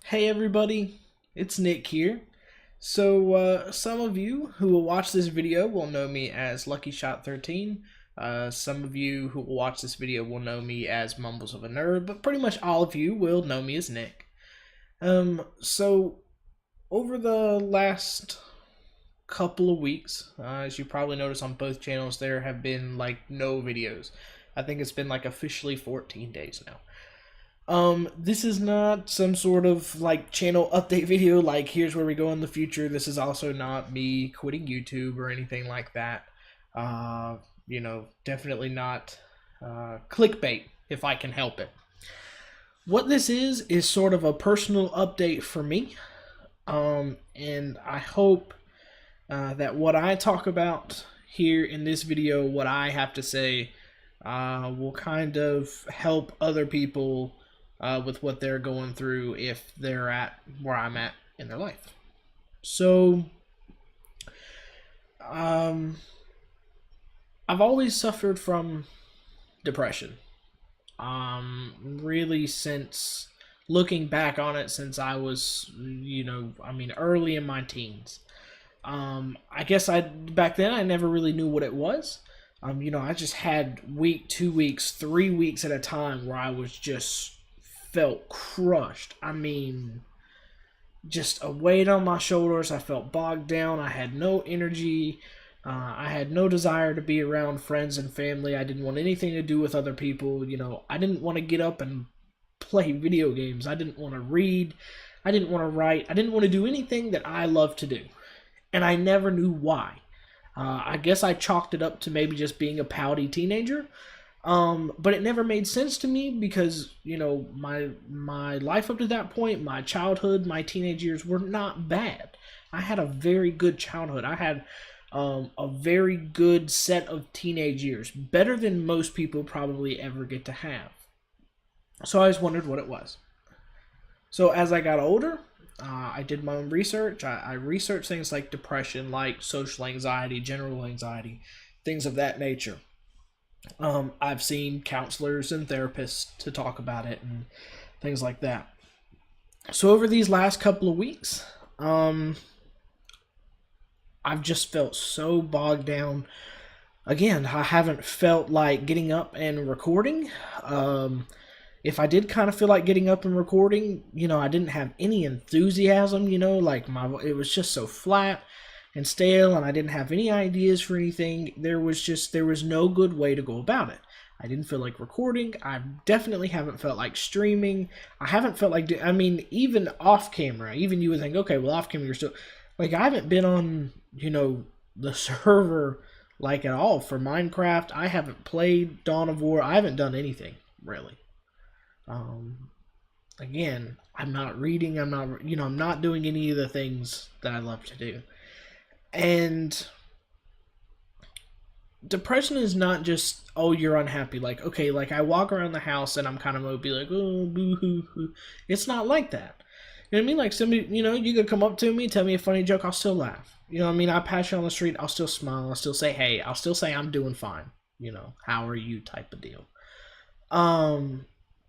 Hey everybody, it's Nick here. So some of you who will watch this video will know me as Lucky Shot 13. Some of you who will watch this video will know me as Mumbles of a Nerd, but pretty much all of you will know me as Nick. So over the last couple of weeks, as you probably noticed on both channels, there have been like no videos. I think it's been like officially 14 days now. This is not some sort of like channel update video like here's where we go in the future. This is also not me quitting YouTube or anything like that. Definitely not clickbait if I can help it. What this is sort of a personal update for me. And I hope that what I talk about here in this video, what I have to say, will kind of help other people with what they're going through if they're at where I'm at in their life. So, I've always suffered from depression. Really since looking back on it, since I was, early in my teens. I guess back then I never really knew what it was. I just had 2 weeks, 3 weeks at a time where I was just felt crushed. Just a weight on my shoulders. I felt bogged down. I had no energy. I had no desire to be around friends and family. I didn't want anything to do with other people. I didn't want to get up and play video games. I didn't want to read. I didn't want to write. I didn't want to do anything that I love to do. And I never knew why. I guess I chalked it up to maybe just being a pouty teenager. But it never made sense to me because, my life up to that point, my childhood, my teenage years were not bad. I had a very good childhood. I had a very good set of teenage years, better than most people probably ever get to have. So I always wondered what it was. So as I got older, I did my own research. I researched things like depression, like social anxiety, general anxiety, things of that nature. I've seen counselors and therapists to talk about it and things like that. So over these last couple of weeks, I've just felt so bogged down. Again, I haven't felt like getting up and recording. If I did kind of feel like getting up and recording, I didn't have any enthusiasm, it was just so flat and stale, and I didn't have any ideas for anything. There was no good way to go about it. I didn't feel like recording. I definitely haven't felt like streaming. I haven't felt like, even off camera, even you would think, okay, well, off camera, you're still, I haven't been on, the server, at all for Minecraft. I haven't played Dawn of War. I haven't done anything, really. Again, I'm not reading. I'm not doing any of the things that I love to do. And depression is not just, oh, you're unhappy. I walk around the house and I'm kind of be like, oh, boo-hoo-hoo. It's not like that. You know what I mean? Like somebody, you could come up to me, tell me a funny joke, I'll still laugh. I pass you on the street, I'll still smile, I'll still say hey, I'll still say I'm doing fine. How are you type of deal.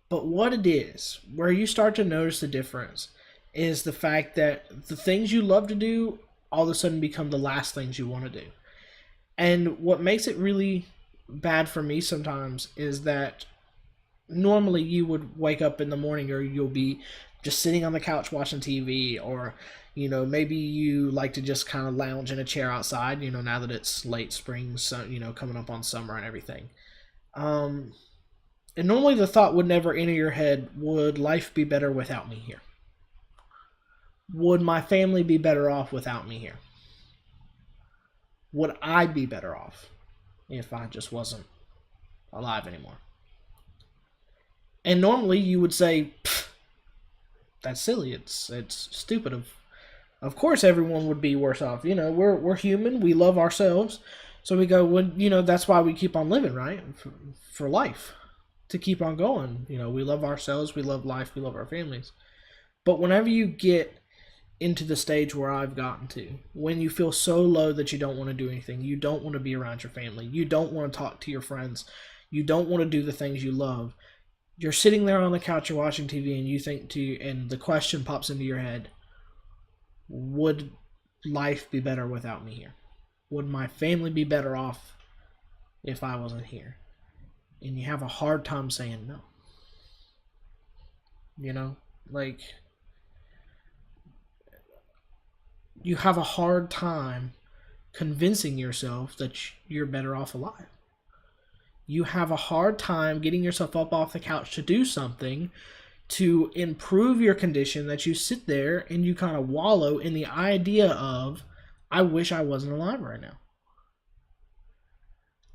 But what it is, where you start to notice the difference, is the fact that the things you love to do all of a sudden become the last things you want to do. And what makes it really bad for me sometimes is that normally you would wake up in the morning or you'll be just sitting on the couch watching TV, or maybe you like to just kind of lounge in a chair outside, now that it's late spring, so, coming up on summer and everything. And normally the thought would never enter your head, would life be better without me here? Would my family be better off without me here? Would I be better off if I just wasn't alive anymore? And normally you would say, that's silly, it's stupid. Of course everyone would be worse off. We're human, we love ourselves. So we go, well, that's why we keep on living, right? For life. To keep on going. We love ourselves, we love life, we love our families. But whenever you get into the stage where I've gotten to, when you feel so low that you don't want to do anything, you don't want to be around your family, you don't want to talk to your friends, You don't want to do the things you love. You're sitting there on the couch, you're watching TV, and you think and the question pops into your head, would life be better without me here? Would my family be better off if I wasn't here? And you have a hard time saying no. You know, like, you have a hard time convincing yourself that you're better off alive. You have a hard time getting yourself up off the couch to do something to improve your condition, that you sit there and you kind of wallow in the idea of, I wish I wasn't alive right now.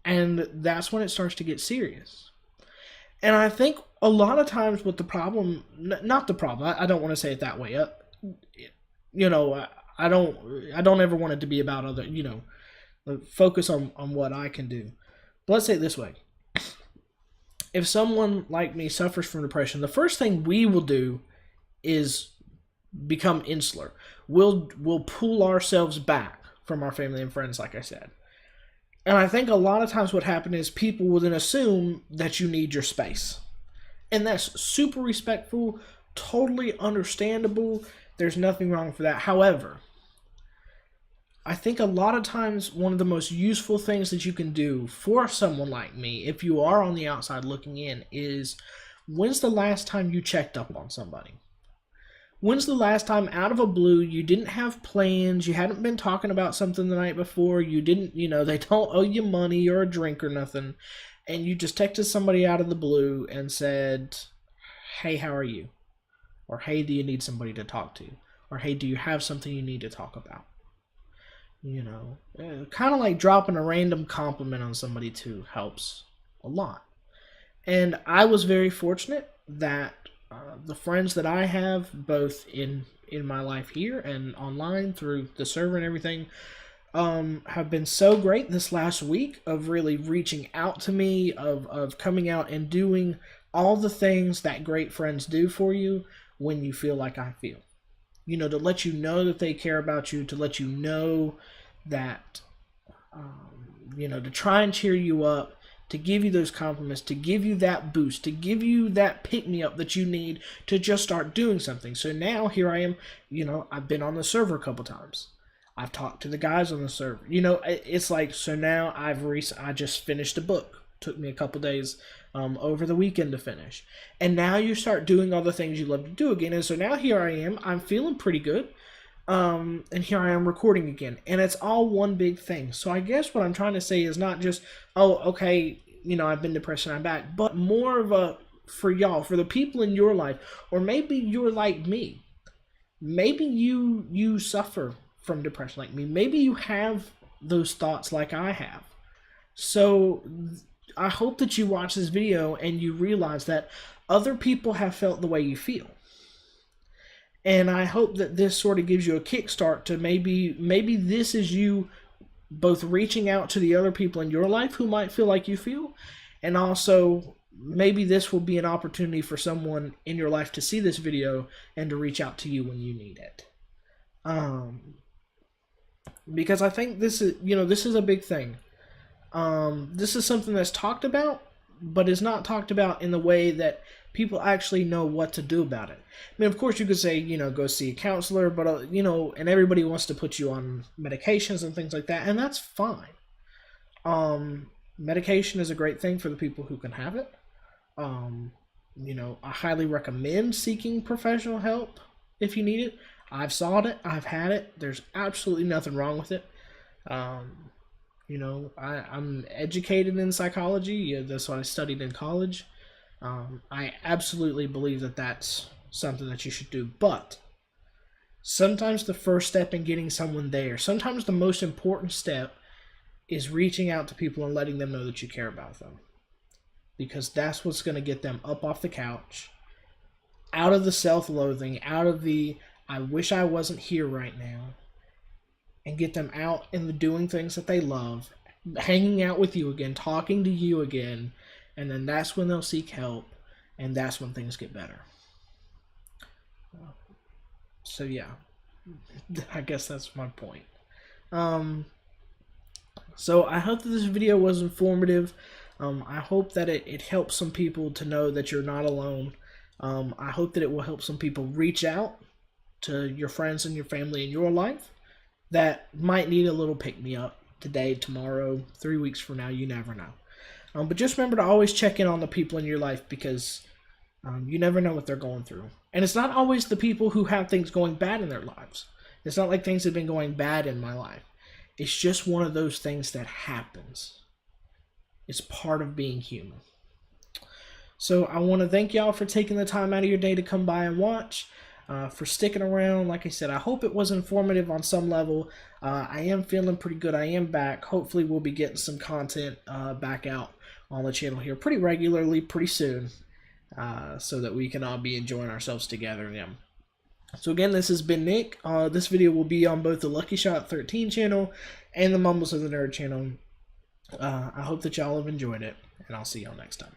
And that's when it starts to get serious. And I think a lot of times what the problem, not the problem, I don't want to say it that way. You know, I don't ever want it to be about other, you know, focus on what I can do. But let's say it this way. If someone like me suffers from depression, the first thing we will do is become insular. We'll pull ourselves back from our family and friends, like I said. And I think a lot of times what happens is people will then assume that you need your space. And that's super respectful, totally understandable. There's nothing wrong for that. However, I think a lot of times one of the most useful things that you can do for someone like me, if you are on the outside looking in, is, when's the last time you checked up on somebody? When's the last time, out of a blue, you didn't have plans, you hadn't been talking about something the night before, you didn't, you know, they don't owe you money or a drink or nothing, and you just texted somebody out of the blue and said, hey, how are you? Or, hey, do you need somebody to talk to? Or, hey, do you have something you need to talk about? You know, kind of like dropping a random compliment on somebody too helps a lot. And I was very fortunate that the friends that I have, both in my life here and online through the server and everything, have been so great this last week of really reaching out to me, of coming out and doing all the things that great friends do for you when you feel like I feel. You know, to let you know that they care about you, to let you know that, you know, to try and cheer you up, to give you those compliments, to give you that boost, to give you that pick-me-up that you need to just start doing something. So now here I am, you know, I've been on the server a couple times. I've talked to the guys on the server. You know, it's like, so now I just finished a book. Took me a couple days over the weekend to finish. And now you start doing all the things you love to do again. And so now here I am. I'm feeling pretty good. And here I am recording again. And it's all one big thing. So I guess what I'm trying to say is not just, oh, okay, you know, I've been depressed and I'm back. But more of a, for y'all, for the people in your life, or maybe you're like me. Maybe you suffer from depression like me. Maybe you have those thoughts like I have. So I hope that you watch this video and you realize that other people have felt the way you feel. And I hope that this sort of gives you a kickstart to maybe this is you both reaching out to the other people in your life who might feel like you feel, and also maybe this will be an opportunity for someone in your life to see this video and to reach out to you when you need it. Because I think this is a big thing. This is something that's talked about, but is not talked about in the way that people actually know what to do about it. I mean, of course, you could say, you know, go see a counselor, but, you know, and everybody wants to put you on medications and things like that, and that's fine. Medication is a great thing for the people who can have it. You know, I highly recommend seeking professional help if you need it. I've sought it. I've had it. There's absolutely nothing wrong with it. You know, I'm educated in psychology. Yeah, that's what I studied in college. I absolutely believe that that's something that you should do. But sometimes the first step in getting someone there, sometimes the most important step is reaching out to people and letting them know that you care about them. Because that's what's going to get them up off the couch, out of the self-loathing, out of the I wish I wasn't here right now, and get them out and doing things that they love, hanging out with you again, talking to you again, and then that's when they'll seek help, and that's when things get better. So yeah, I guess that's my point. So I hope that this video was informative. I hope that it helps some people to know that you're not alone. I hope that it will help some people reach out to your friends and your family in your life that might need a little pick-me-up today, tomorrow, 3 weeks from now. You never know. But just remember to always check in on the people in your life, because you never know what they're going through. And it's not always the people who have things going bad in their lives. It's not like things have been going bad in my life. It's just one of those things that happens. It's part of being human. So I want to thank y'all for taking the time out of your day to come by and watch, for sticking around. Like I said, I hope it was informative on some level. I am feeling pretty good. I am back. Hopefully we'll be getting some content back out on the channel here pretty regularly, pretty soon, so that we can all be enjoying ourselves together. Yeah. So again, this has been Nick. This video will be on both the Lucky Shot 13 channel and the Mumbles of the Nerd channel. I hope that y'all have enjoyed it, and I'll see y'all next time.